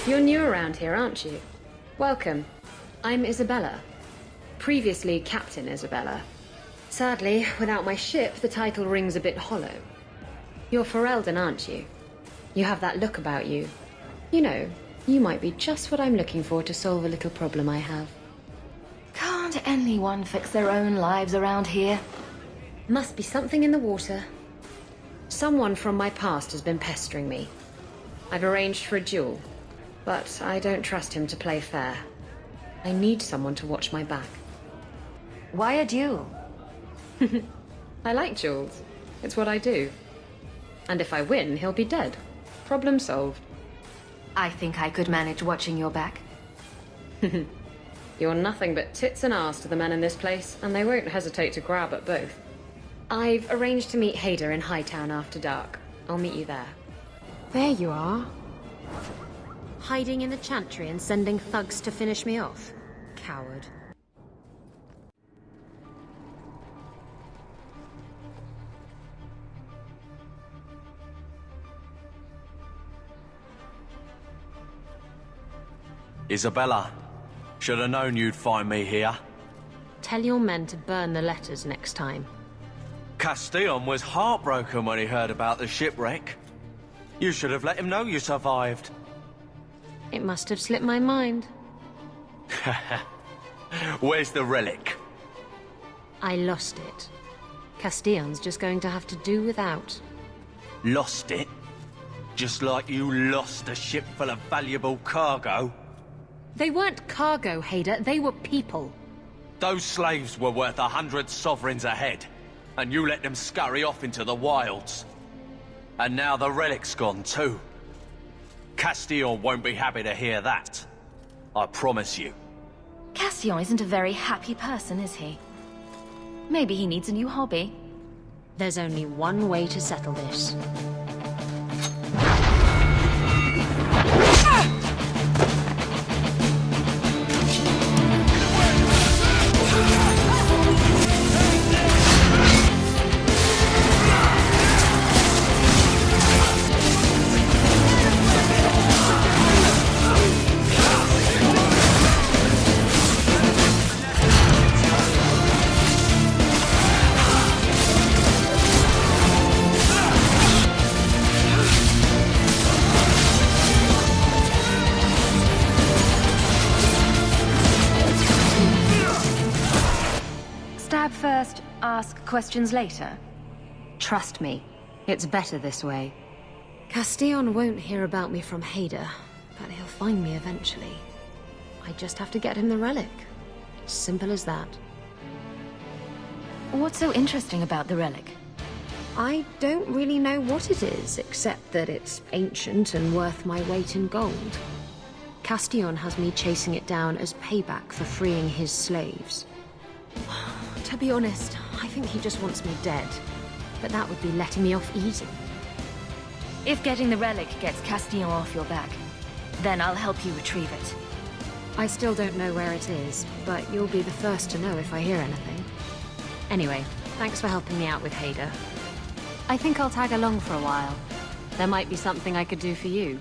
You're new around here, aren't you? Welcome. I'm Isabella. Previously Captain Isabella. Sadly, without my ship, the title rings a bit hollow. You're Ferelden, aren't you? You have that look about you. You know, you might be just what I'm looking for to solve a little problem I have. Can't anyone fix their own lives around here? Must be something in the water. Someone from my past has been pestering me. I've arranged for a duel, but I don't trust him to play fair. I need someone to watch my back. Why a duel? I like duels. It's what I do. And if I win, he'll be dead. Problem solved. I think I could manage watching your back. You're nothing but tits and arse to the men in this place, and they won't hesitate to grab at both. I've arranged to meet Hader in Hightown after dark. I'll meet you there. There you are. Hiding in the chantry and sending thugs to finish me off. Coward. Isabella, should have known you'd find me here. Tell your men to burn the letters next time. Castillon was heartbroken when he heard about the shipwreck. You should have let him know you survived. It must have slipped my mind. Where's the relic? I lost it. Castillon's just going to have to do without. Lost it? Just like you lost a ship full of valuable cargo? They weren't cargo, Hader. They were people. Those slaves were worth 100 sovereigns a head, and you let them scurry off into the wilds. And now the relic's gone too. Castillon won't be happy to hear that. I promise you. Castillon isn't a very happy person, is he? Maybe he needs a new hobby. There's only one way to settle this. Stab first, ask questions later. Trust me, it's better this way. Castillon won't hear about me from Hader, but he'll find me eventually. I just have to get him the relic. Simple as that. What's so interesting about the relic? I don't really know what it is, except that it's ancient and worth my weight in gold. Castillon has me chasing it down as payback for freeing his slaves. To be honest, I think he just wants me dead. But that would be letting me off easy. If getting the relic gets Castillon off your back, then I'll help you retrieve it. I still don't know where it is, but you'll be the first to know if I hear anything. Anyway, thanks for helping me out with Hader. I think I'll tag along for a while. There might be something I could do for you.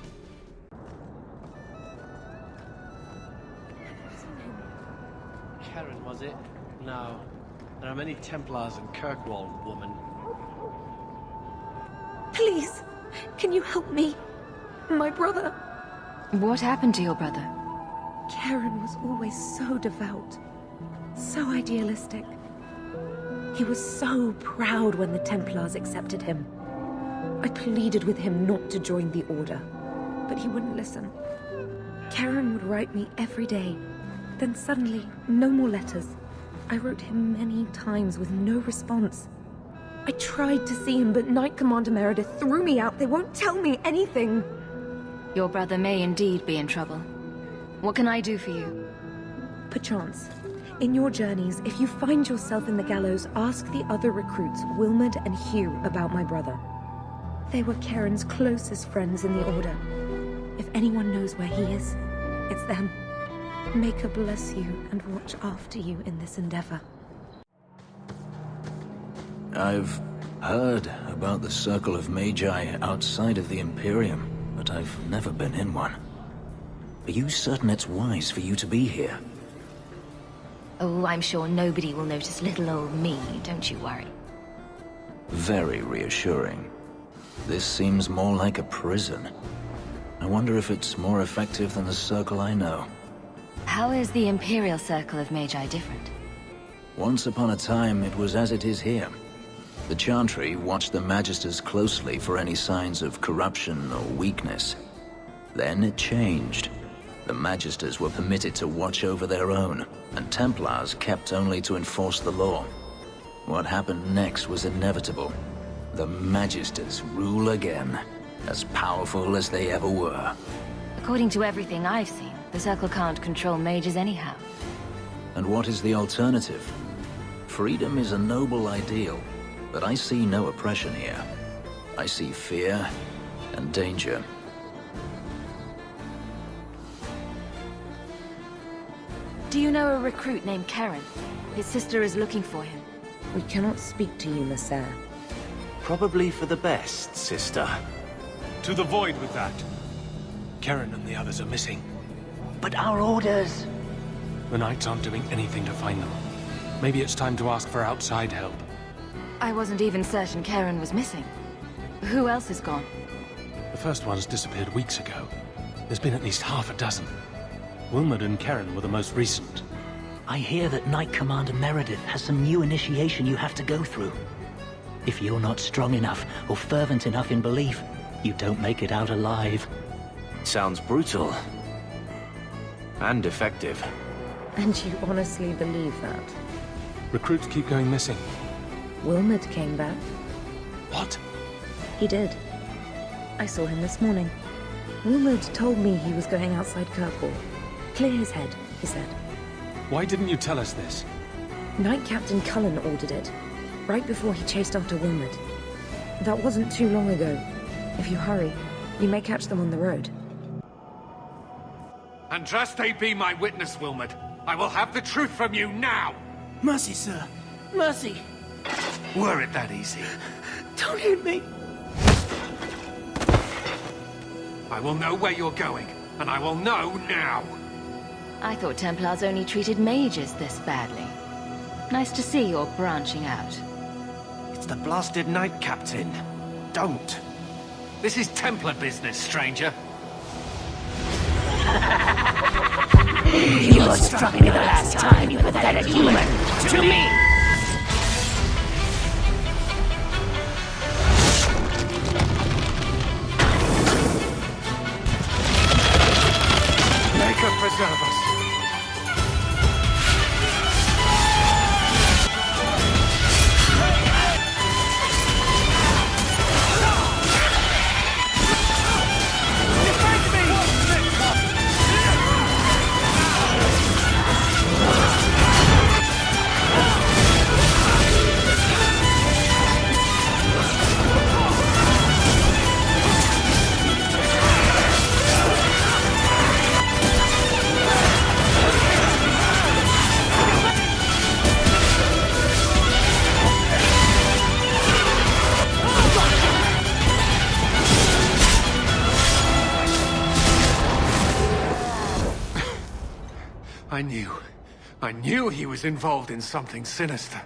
Karen, was it? No. There are many Templars in Kirkwall, woman. Please, can you help me? My brother. What happened to your brother? Karen was always so devout, so idealistic. He was so proud when the Templars accepted him. I pleaded with him not to join the Order, but he wouldn't listen. Karen would write me every day, Then suddenly, no more letters. I wrote him many times with no response. I tried to see him, but Knight Commander Meredith threw me out. They won't tell me anything. Your brother may indeed be in trouble. What can I do for you? Perchance, in your journeys, if you find yourself in the gallows, ask the other recruits, Wilmerd and Hugh, about my brother. They were Karen's closest friends in the Order. If anyone knows where he is, it's them. Maker bless you and watch after you in this endeavor. I've heard about the Circle of Magi outside of the Imperium, but I've never been in one. Are you certain it's wise for you to be here? Oh, I'm sure nobody will notice little old me, don't you worry. Very reassuring. This seems more like a prison. I wonder if it's more effective than the Circle I know. How is the Imperial Circle of Magi different? Once upon a time, it was as it is here. The Chantry watched the Magisters closely for any signs of corruption or weakness. Then it changed. The Magisters were permitted to watch over their own, and Templars kept only to enforce the law. What happened next was inevitable. The Magisters rule again, as powerful as they ever were. According to everything I've seen, the Circle can't control mages anyhow. And what is the alternative? Freedom is a noble ideal, but I see no oppression here. I see fear and danger. Do you know a recruit named Karen? His sister is looking for him. We cannot speak to you, Nasser. Probably for the best, sister. To the void with that. Karen and the others are missing. But our orders... The Knights aren't doing anything to find them. Maybe it's time to ask for outside help. I wasn't even certain Karen was missing. Who else is gone? The first ones disappeared weeks ago. There's been at least half a dozen. Wilmerd and Karen were the most recent. I hear that Knight Commander Meredith has some new initiation you have to go through. If you're not strong enough or fervent enough in belief, you don't make it out alive. Sounds brutal. And effective. And you honestly believe that? Recruits keep going missing. Wilmerd came back. What? He did. I saw him this morning. Wilmerd told me he was going outside Kirkwall. Clear his head, he said. Why didn't you tell us this? Knight Captain Cullen ordered it, right before he chased after Wilmerd. That wasn't too long ago. If you hurry, you may catch them on the road. Andraste be my witness, Wilmerd. I will have the truth from you now! Mercy, sir. Mercy. Were it that easy? Don't hit me. I will know where you're going, and I will know now! I thought Templars only treated mages this badly. Nice to see you're branching out. It's the blasted Knight Captain. Don't. This is Templar business, stranger. You struck me the last time, you pathetic human. To me! Maker preserve us. I knew he was involved in something sinister.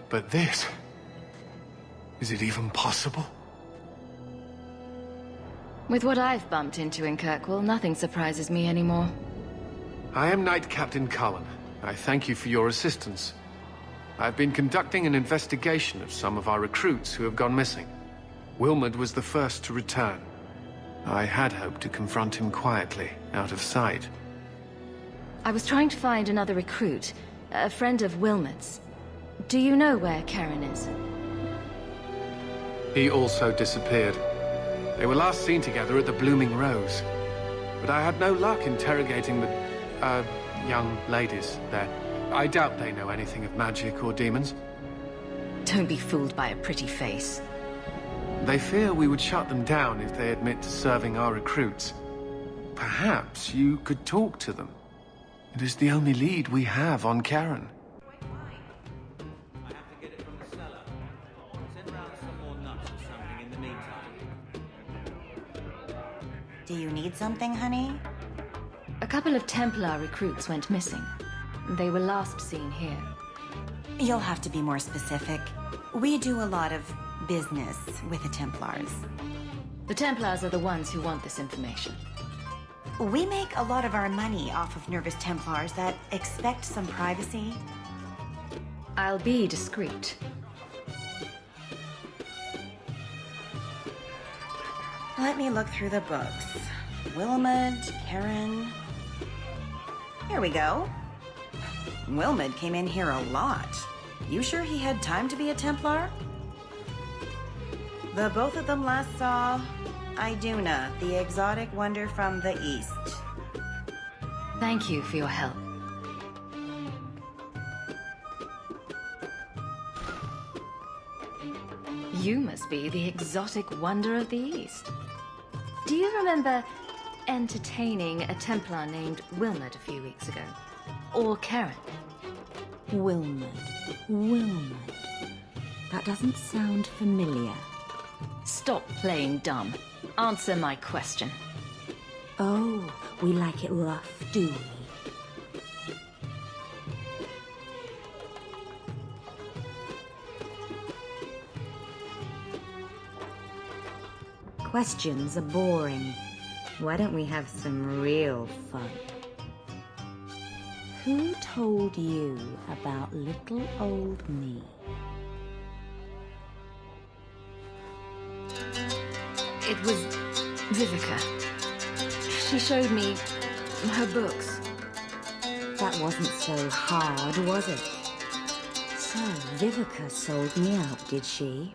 But this... is it even possible? With what I've bumped into in Kirkwall, nothing surprises me anymore. I am Knight Captain Cullen. I thank you for your assistance. I've been conducting an investigation of some of our recruits who have gone missing. Wilmerd was the first to return. I had hoped to confront him quietly, out of sight. I was trying to find another recruit, a friend of Wilmot's. Do you know where Karen is? He also disappeared. They were last seen together at the Blooming Rose. But I had no luck interrogating the, young ladies there. I doubt they know anything of magic or demons. Don't be fooled by a pretty face. They fear we would shut them down if they admit to serving our recruits. Perhaps you could talk to them. It is the only lead we have on Karen. I have to get it from the cellar. Send round some more nuts or something in the meantime. Do you need something, honey? A couple of Templar recruits went missing. They were last seen here. You'll have to be more specific. We do a lot of business with the Templars. The Templars are the ones who want this information. We make a lot of our money off of nervous Templars that expect some privacy. I'll be discreet. Let me look through the books. Wilmot, Karen... Here we go. Wilmot came in here a lot. You sure he had time to be a Templar? The both of them last saw Iduna, the exotic wonder from the east. Thank you for your help. You must be the exotic wonder of the east. Do you remember entertaining a Templar named Wilmot a few weeks ago? Or Karen? Wilmot. That doesn't sound familiar. Stop playing dumb. Answer my question. Oh, we like it rough, do we? Questions are boring. Why don't we have some real fun? Who told you about little old me? It was Vivica. She showed me her books. That wasn't so hard, was it? So, Vivica sold me out, did she?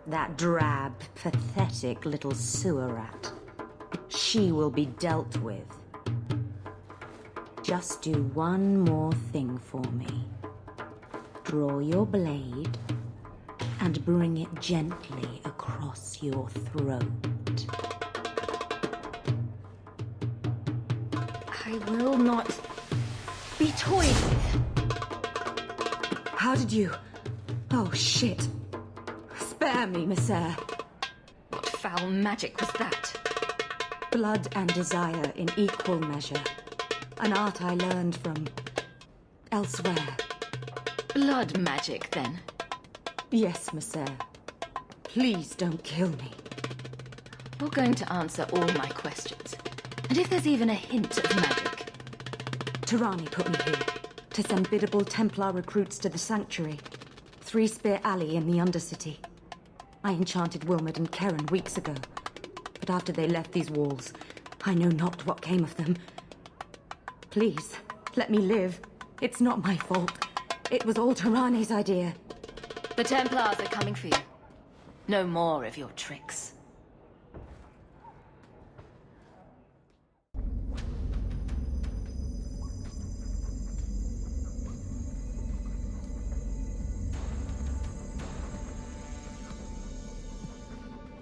That drab, pathetic little sewer rat. She will be dealt with. Just do one more thing for me. Draw your blade and bring it gently across your throat. I will not be toyed with. How did you... Oh, shit. Spare me, Messere. What foul magic was that? Blood and desire in equal measure. An art I learned from... elsewhere. Blood magic, then? Yes, Messere. Please don't kill me. You're going to answer all my questions. And if there's even a hint of magic... Tirani put me here to send biddable Templar recruits to the Sanctuary. 3 Spear Alley in the Undercity. I enchanted Wilmot and Karen weeks ago. But after they left these walls, I know not what came of them. Please, let me live. It's not my fault. It was all Tirani's idea. The Templars are coming for you. No more of your tricks.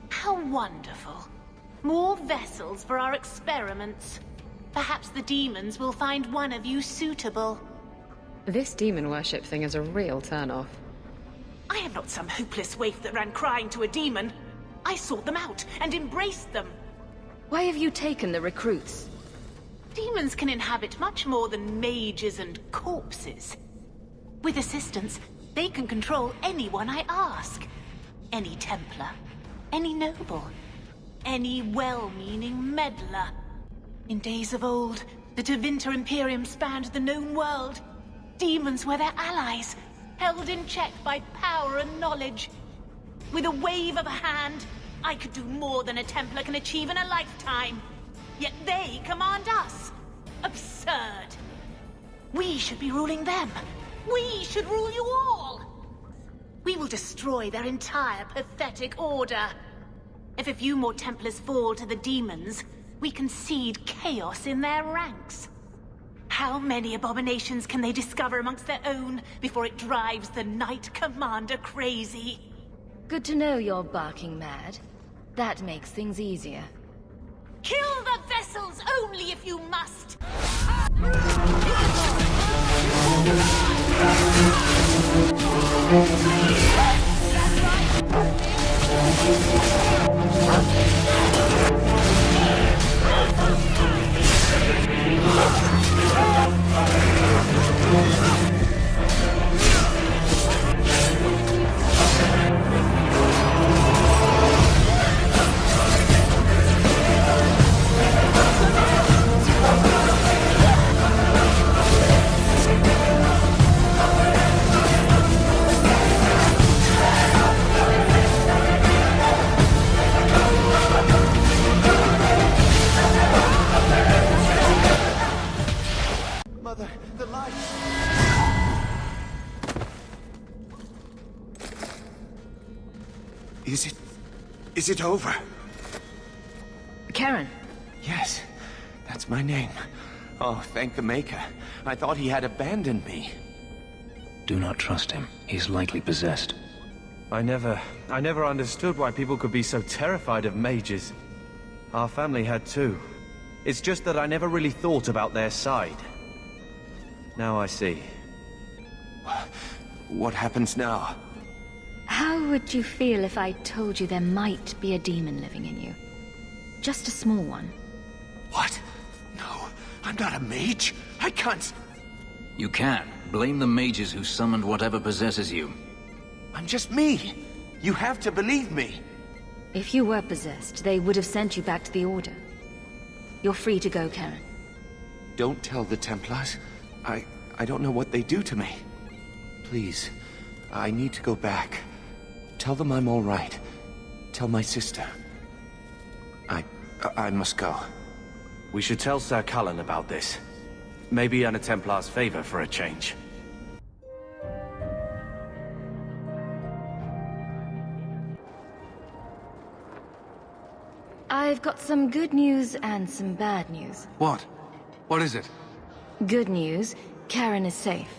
How wonderful. More vessels for our experiments. Perhaps the demons will find one of you suitable. This demon worship thing is a real turn-off. I am not some hopeless waif that ran crying to a demon. I sought them out and embraced them. Why have you taken the recruits? Demons can inhabit much more than mages and corpses. With assistance, they can control anyone I ask. Any Templar, any noble, any well-meaning meddler. In days of old, the Tevinter Imperium spanned the known world. Demons were their allies, held in check by power and knowledge. With a wave of a hand, I could do more than a Templar can achieve in a lifetime. Yet they command us. Absurd. We should be ruling them. We should rule you all. We will destroy their entire pathetic order. If a few more Templars fall to the demons, we concede chaos in their ranks. How many abominations can they discover amongst their own before it drives the Knight Commander crazy? Good to know you're barking mad. That makes things easier. Kill the vessels only if you must! Mother, the light! Is it over? Karen. Yes, that's my name. Oh, thank the Maker. I thought he had abandoned me. Do not trust him. He's likely possessed. I never understood why people could be so terrified of mages. Our family had too. It's just that I never really thought about their side. Now I see. What happens now? How would you feel if I told you there might be a demon living in you? Just a small one. What? No, I'm not a mage. I can't... You can. Blame the mages who summoned whatever possesses you. I'm just me. You have to believe me. If you were possessed, they would have sent you back to the Order. You're free to go, Karen. Don't tell the Templars. I don't know what they do to me. Please, I need to go back. Tell them I'm all right. Tell my sister. I must go. We should tell Sir Cullen about this. Maybe earn a Templar's favor for a change. I've got some good news and some bad news. What? What is it? Good news, Karen is safe.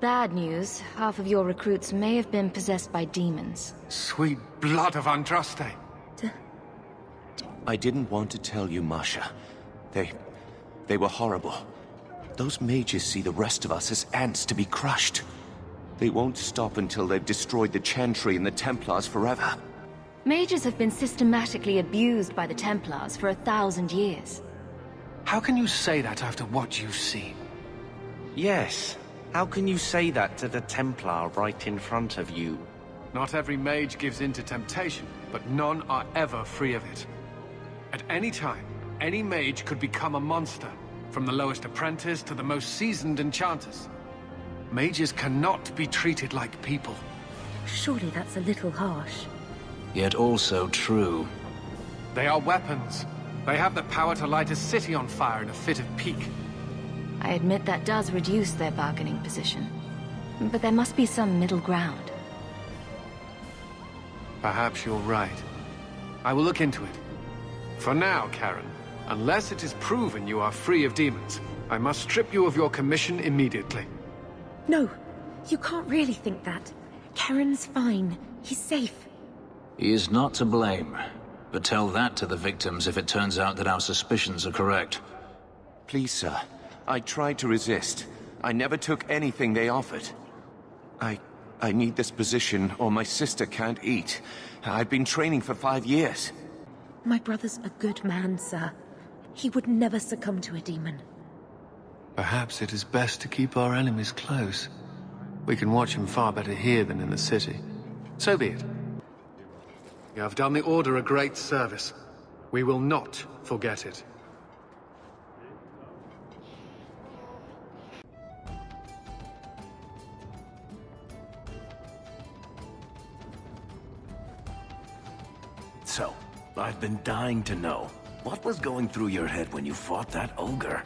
Bad news, half of your recruits may have been possessed by demons. Sweet blood of Andraste. I didn't want to tell you, Masha. They were horrible. Those mages see the rest of us as ants to be crushed. They won't stop until they've destroyed the Chantry and the Templars forever. Mages have been systematically abused by the Templars for 1,000 years. How can you say that after what you've seen? Yes. How can you say that to the Templar right in front of you? Not every mage gives in to temptation, but none are ever free of it. At any time, any mage could become a monster, from the lowest apprentice to the most seasoned enchanters. Mages cannot be treated like people. Surely that's a little harsh. Yet also true. They are weapons. They have the power to light a city on fire in a fit of pique. I admit that does reduce their bargaining position. But there must be some middle ground. Perhaps you're right. I will look into it. For now, Karen, unless it is proven you are free of demons, I must strip you of your commission immediately. No, you can't really think that. Karen's fine. He's safe. He is not to blame. But tell that to the victims if it turns out that our suspicions are correct. Please, sir. I tried to resist. I never took anything they offered. I need this position, or my sister can't eat. I've been training for 5 years. My brother's a good man, sir. He would never succumb to a demon. Perhaps it is best to keep our enemies close. We can watch him far better here than in the city. So be it. You have done the Order a great service. We will not forget it. So, I've been dying to know. What was going through your head when you fought that ogre?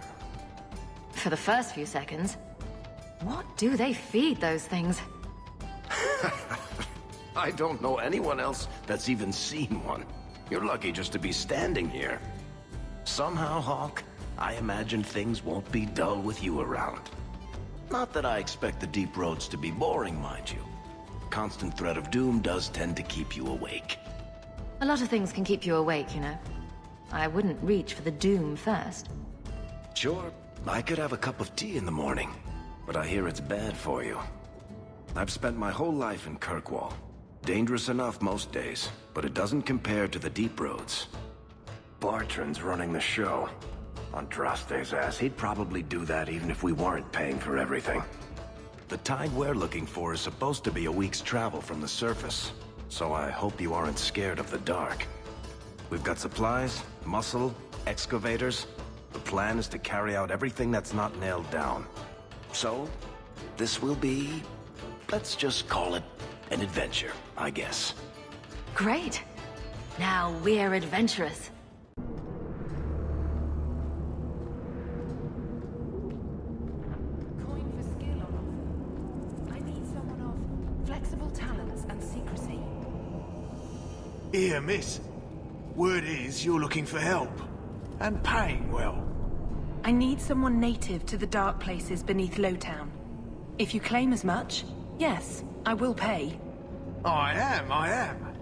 for the first few seconds. What do they feed those things? I don't know anyone else that's even seen one. You're lucky just to be standing here. Somehow, Hawk, I imagine things won't be dull with you around. Not that I expect the deep roads to be boring, mind you. Constant threat of doom does tend to keep you awake. A lot of things can keep you awake, you know. I wouldn't reach for the doom first. Sure, I could have a cup of tea in the morning, but I hear it's bad for you. I've spent my whole life in Kirkwall. Dangerous enough most days, but it doesn't compare to the deep roads. Bartrand's running the show. Andraste's ass, he'd probably do that even if we weren't paying for everything. The tide we're looking for is supposed to be a week's travel from the surface, so I hope you aren't scared of the dark. We've got supplies, muscle, excavators. The plan is to carry out everything that's not nailed down. So, this will be, let's just call it an adventure, I guess. Great. Now we're adventurous. Coin for skill on offer. I need someone of flexible talents and secrecy. Here, miss. Word is you're looking for help. And paying well. I need someone native to the dark places beneath Lowtown. If you claim as much, yes, I will pay. I am.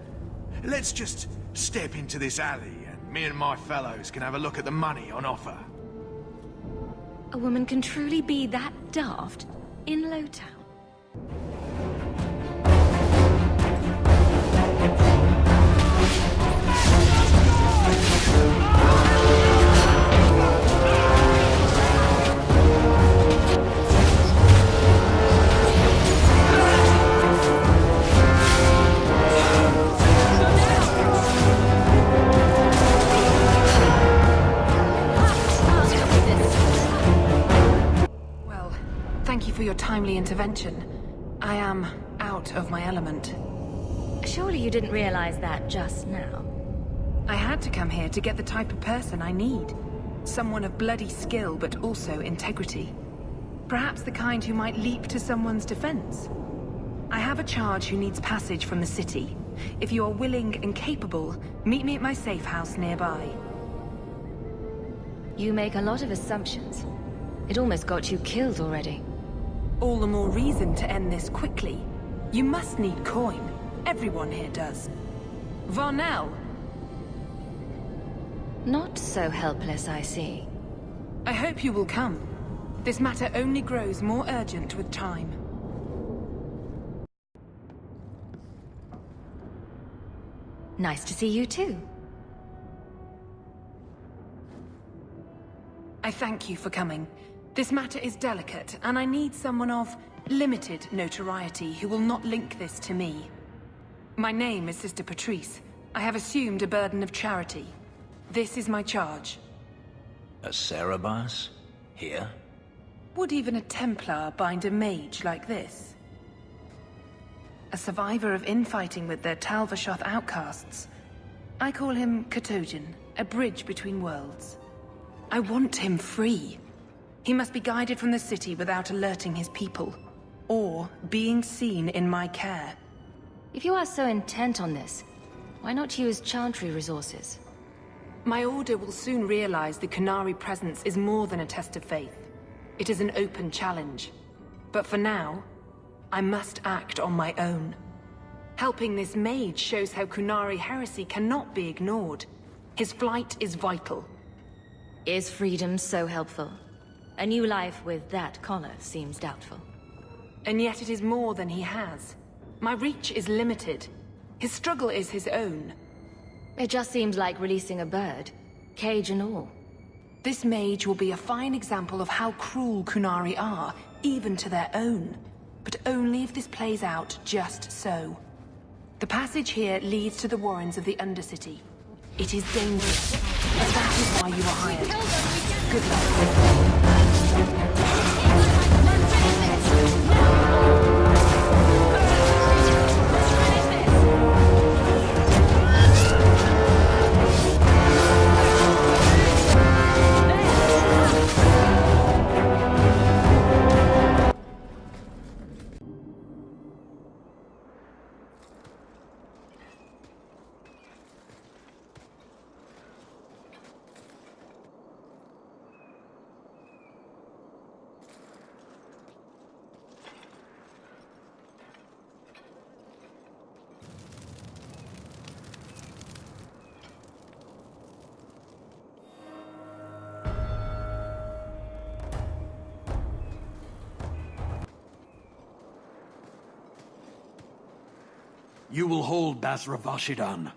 Let's just step into this alley and me and my fellows can have a look at the money on offer. A woman can truly be that daft in Lowtown. Thank you for your timely intervention. I am out of my element. Surely you didn't realize that just now. I had to come here to get the type of person I need. Someone of bloody skill, but also integrity. Perhaps the kind who might leap to someone's defense. I have a charge who needs passage from the city. If you are willing and capable, meet me at my safe house nearby. You make a lot of assumptions. It almost got you killed already. All the more reason to end this quickly. You must need coin. Everyone here does. Varnell! Not so helpless, I see. I hope you will come. This matter only grows more urgent with time. Nice to see you too. I thank you for coming. This matter is delicate, and I need someone of limited notoriety who will not link this to me. My name is Sister Patrice. I have assumed a burden of charity. This is my charge. A Cerebas? Here? Would even a Templar bind a mage like this? A survivor of infighting with their Talvashoth outcasts. I call him Katojan, a bridge between worlds. I want him free. He must be guided from the city without alerting his people, or being seen in my care. If you are so intent on this, why not use Chantry resources? My order will soon realize the Qunari presence is more than a test of faith. It is an open challenge. But for now, I must act on my own. Helping this mage shows how Qunari heresy cannot be ignored. His flight is vital. Is freedom so helpful? A new life with that collar seems doubtful. And yet it is more than he has. My reach is limited. His struggle is his own. It just seems like releasing a bird, cage and all. This mage will be a fine example of how cruel Qunari are, even to their own. But only if this plays out just so. The passage here leads to the warrens of the Undercity. It is dangerous, but that is why you were hired. Good luck. You will hold Basra Vashidan.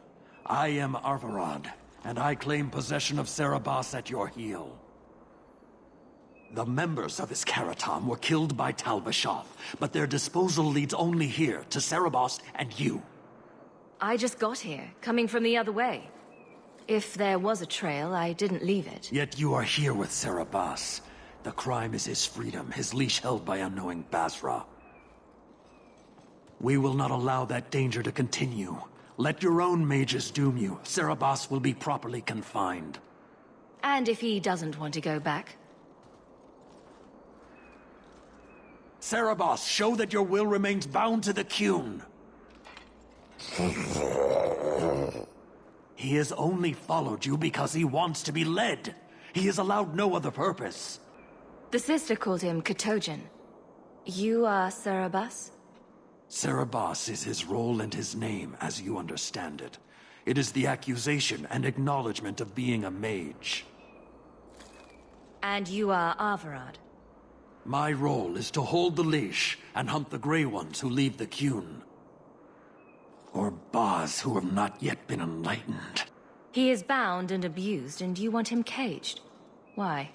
I am Arvarad, and I claim possession of Serabas at your heel. The members of Iskaratam were killed by Tal Bashar, but their disposal leads only here, to Serabas and you. I just got here, coming from the other way. If there was a trail, I didn't leave it. Yet you are here with Serabas. The crime is his freedom, his leash held by unknowing Basra. We will not allow that danger to continue. Let your own mages doom you. Serabas will be properly confined. And if he doesn't want to go back? Serabas, show that your will remains bound to the Qun. He has only followed you because he wants to be led. He has allowed no other purpose. The sister called him Katojan. You are Serabas? Serabas is his role and his name, as you understand it. It is the accusation and acknowledgement of being a mage. And you are Arvarad? My role is to hold the leash and hunt the Grey Ones who leave the Qun. Or Baz who have not yet been enlightened. He is bound and abused, and you want him caged. Why?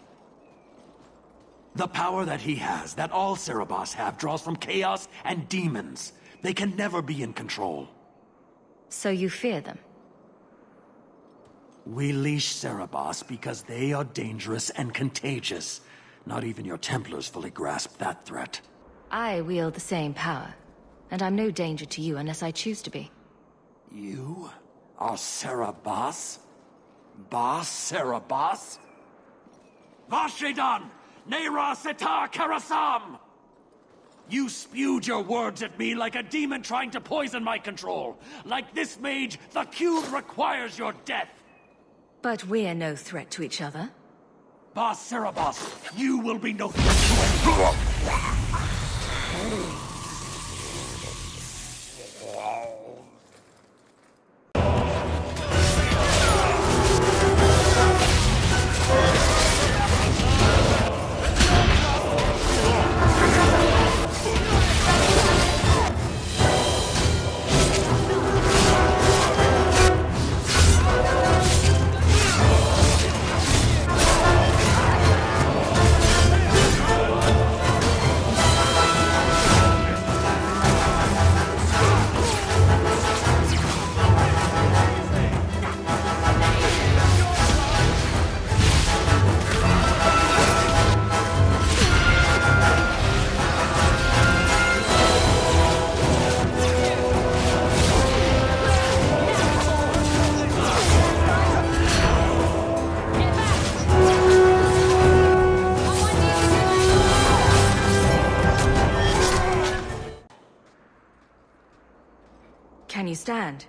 The power that he has, that all Serabas have, draws from chaos and demons. They can never be in control. So you fear them? We leash Serabas because they are dangerous and contagious. Not even your Templars fully grasp that threat. I wield the same power, and I'm no danger to you unless I choose to be. You are Serabas? Bas Serabas? Vashidan! Neira Setar Karasam! You spewed your words at me like a demon trying to poison my control. Like this mage, the Qun requires your death. But we're no threat to each other. Bas Serabas, you will be no threat to anyone. Can you stand?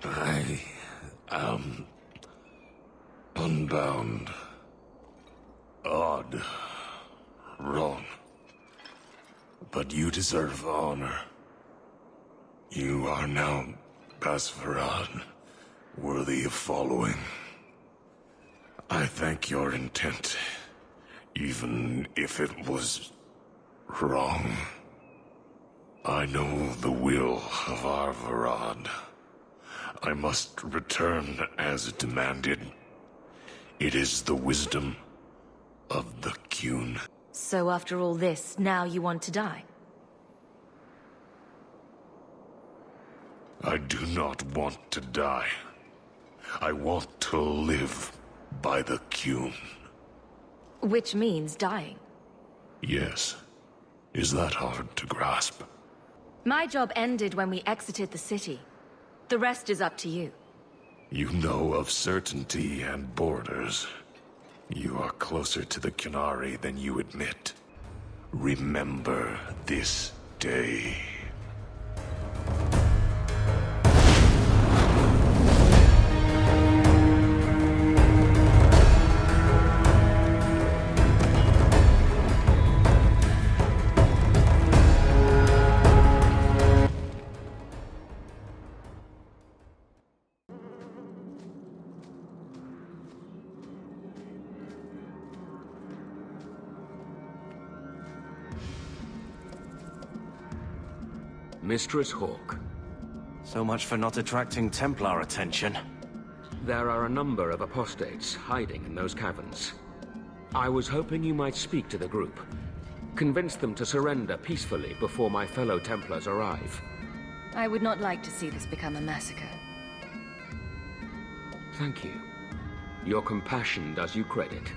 I am unbound. Odd. Wrong. But you deserve honor. You are now Basvarad, worthy of following. I thank your intent, even if it was wrong. I know the will of Arvarad. I must return as demanded. It is the wisdom of the Qun. So after all this, now you want to die? I do not want to die. I want to live by the Qun. Which means dying. Yes. Is that hard to grasp? My job ended when we exited the city. The rest is up to you. You know of certainty and borders. You are closer to the Qunari than you admit. Remember this day. Mistress Hawk. So much for not attracting Templar attention. There are a number of apostates hiding in those caverns. I was hoping you might speak to the group. Convince them to surrender peacefully before my fellow Templars arrive. I would not like to see this become a massacre. Thank you. Your compassion does you credit.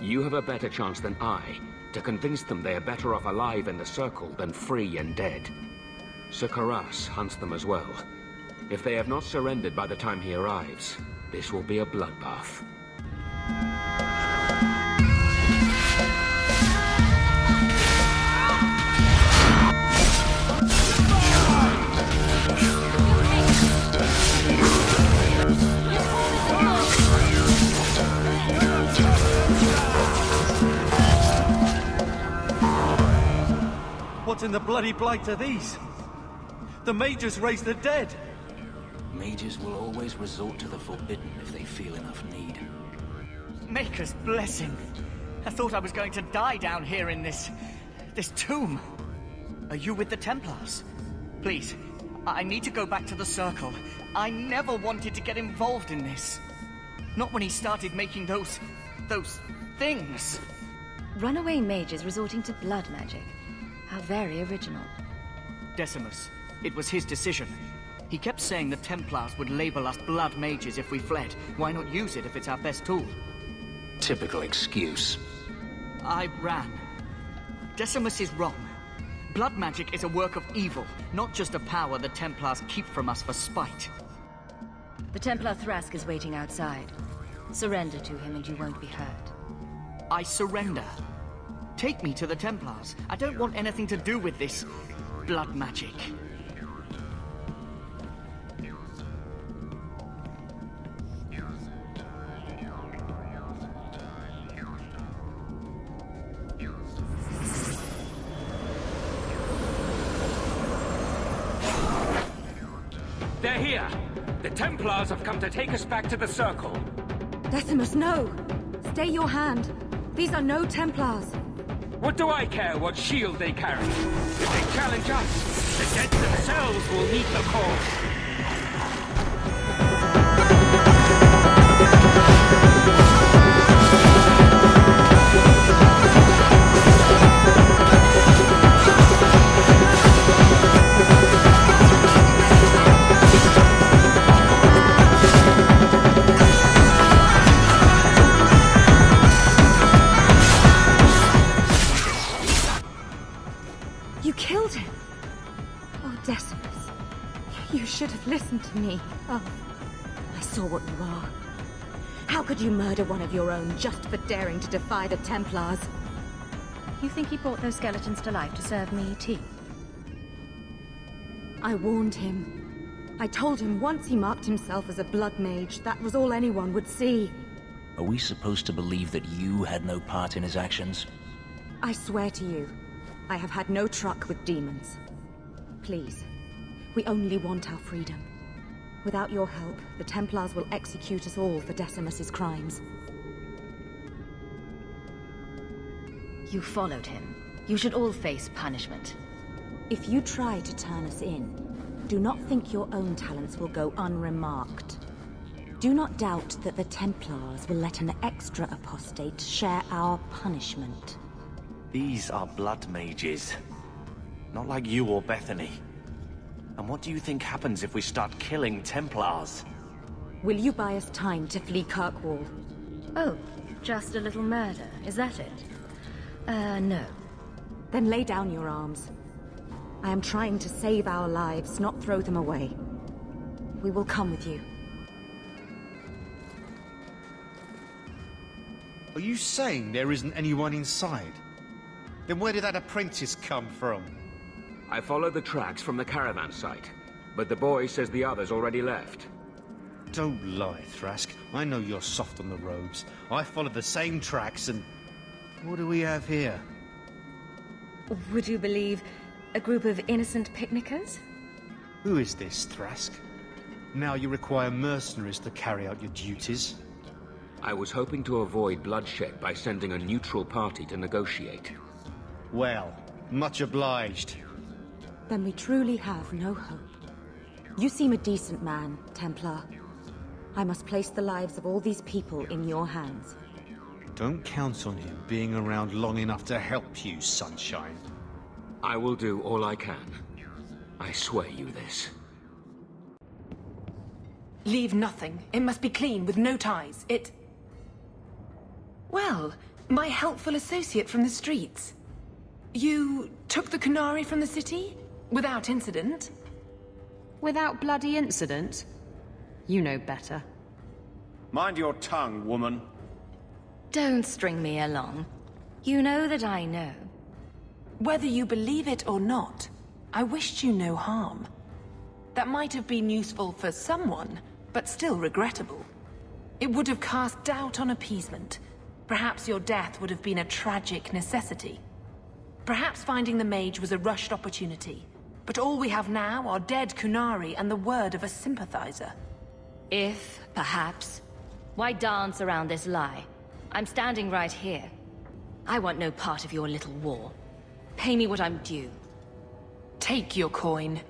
You have a better chance than I to convince them they are better off alive in the Circle than free and dead. Sir Karas hunts them as well. If they have not surrendered by the time he arrives, this will be a bloodbath. What in the bloody blight are these? The mages raise the dead! Mages will always resort to the forbidden if they feel enough need. Maker's blessing. I thought I was going to die down here in this tomb. Are you with the Templars? Please, I need to go back to the Circle. I never wanted to get involved in this. Not when he started making those things. Runaway mages resorting to blood magic. How very original. Decimus. It was his decision. He kept saying the Templars would label us blood mages if we fled. Why not use it if it's our best tool? Typical excuse. I ran. Decimus is wrong. Blood magic is a work of evil, not just a power the Templars keep from us for spite. The Templar Thrask is waiting outside. Surrender to him and you won't be hurt. I surrender. Take me to the Templars. I don't want anything to do with this blood magic. They're here! The Templars have come to take us back to the Circle. Decimus, no! Stay your hand. These are no Templars. What do I care what shield they carry? If they challenge us, the dead themselves will meet the call. Listen to me. Oh, I saw what you are. How could you murder one of your own just for daring to defy the Templars? You think he brought those skeletons to life to serve me tea? I warned him. I told him once he marked himself as a blood mage, that was all anyone would see. Are we supposed to believe that you had no part in his actions? I swear to you, I have had no truck with demons. Please. We only want our freedom. Without your help, the Templars will execute us all for Decimus's crimes. You followed him. You should all face punishment. If you try to turn us in, do not think your own talents will go unremarked. Do not doubt that the Templars will let an extra apostate share our punishment. These are blood mages. Not like you or Bethany. And what do you think happens if we start killing Templars? Will you buy us time to flee Kirkwall? Oh, just a little murder, is that it? No. Then lay down your arms. I am trying to save our lives, not throw them away. We will come with you. Are you saying there isn't anyone inside? Then where did that apprentice come from? I followed the tracks from the caravan site, but the boy says the others already left. Don't lie, Thrask. I know you're soft on the robes. I followed the same tracks and... What do we have here? Would you believe a group of innocent picnickers? Who is this, Thrask? Now you require mercenaries to carry out your duties? I was hoping to avoid bloodshed by sending a neutral party to negotiate. Well, much obliged. Then we truly have no hope. You seem a decent man, Templar. I must place the lives of all these people in your hands. Don't count on him being around long enough to help you, Sunshine. I will do all I can. I swear you this. Leave nothing. It must be clean, with no ties. Well, my helpful associate from the streets. You took the Canary from the city? Without incident? Without bloody incident? You know better. Mind your tongue, woman. Don't string me along. You know that I know. Whether you believe it or not, I wished you no harm. That might have been useful for someone, but still regrettable. It would have cast doubt on appeasement. Perhaps your death would have been a tragic necessity. Perhaps finding the mage was a rushed opportunity. But all we have now are dead Kunari and the word of a sympathizer. If, perhaps. Why dance around this lie? I'm standing right here. I want no part of your little war. Pay me what I'm due. Take your coin.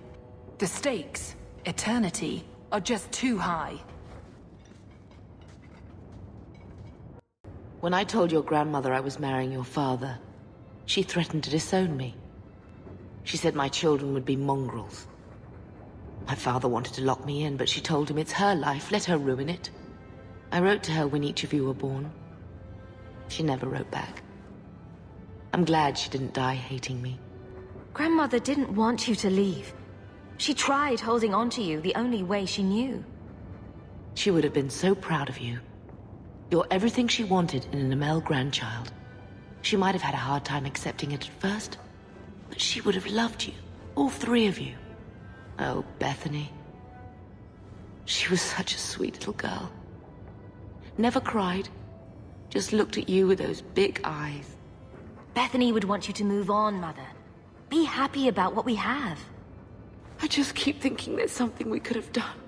The stakes, eternity, are just too high. When I told your grandmother I was marrying your father, she threatened to disown me. She said my children would be mongrels. My father wanted to lock me in, but she told him it's her life, let her ruin it. I wrote to her when each of you were born. She never wrote back. I'm glad she didn't die hating me. Grandmother didn't want you to leave. She tried holding on to you the only way she knew. She would have been so proud of you. You're everything she wanted in an Amel grandchild. She might have had a hard time accepting it at first, but she would have loved you, all three of you. Oh, Bethany. She was such a sweet little girl. Never cried, just looked at you with those big eyes. Bethany would want you to move on, Mother. Be happy about what we have. I just keep thinking there's something we could have done.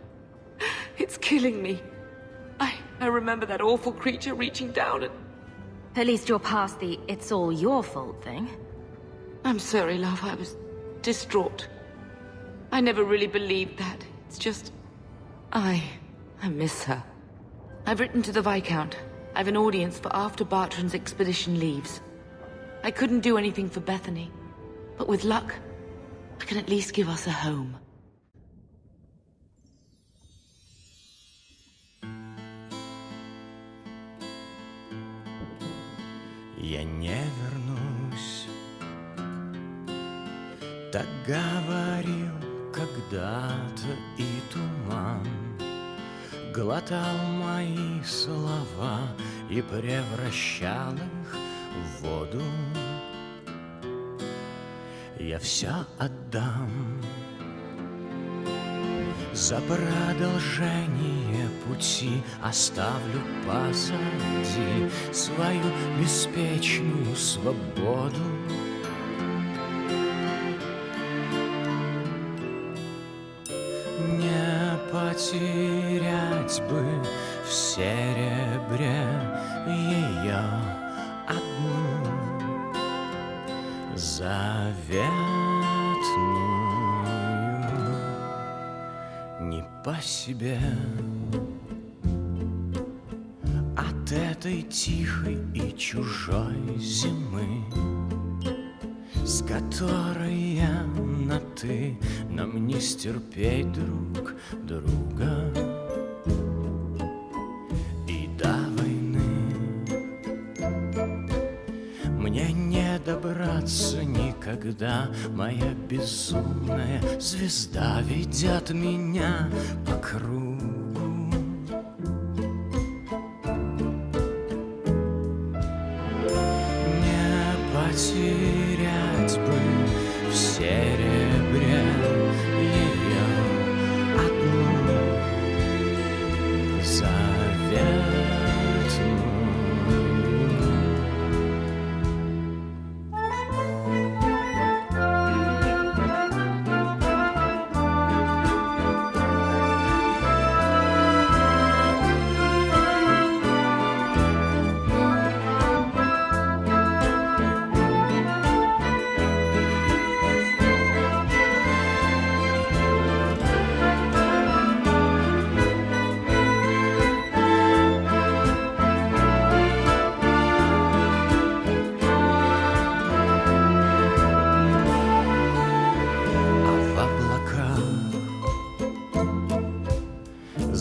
It's killing me. I remember that awful creature reaching down and... At least you're past the it's all your fault thing. I'm sorry, love. I was distraught. I never really believed that. It's just... I miss her. I've written to the Viscount. I've an audience for after Bartran's expedition leaves. I couldn't do anything for Bethany, but with luck, I can at least give us a home. Я не вернусь, так говорил когда-то и туман. Глотал мои слова и превращал их в воду. Я все отдам за продолжение пути, оставлю позади свою беспечную свободу. Не потерять бы в серебре ее одну заветную. Не по себе от этой тихой и чужой зимы, с которой я на «ты», нам не стерпеть друг друга и до войны. Мне не добраться никогда, моя безумная звезда ведет меня по кругу. Не потерять бы в серебре ее одну заветную.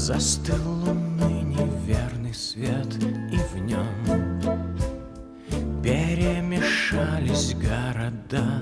Застыл луны неверный свет, и в нем перемешались города.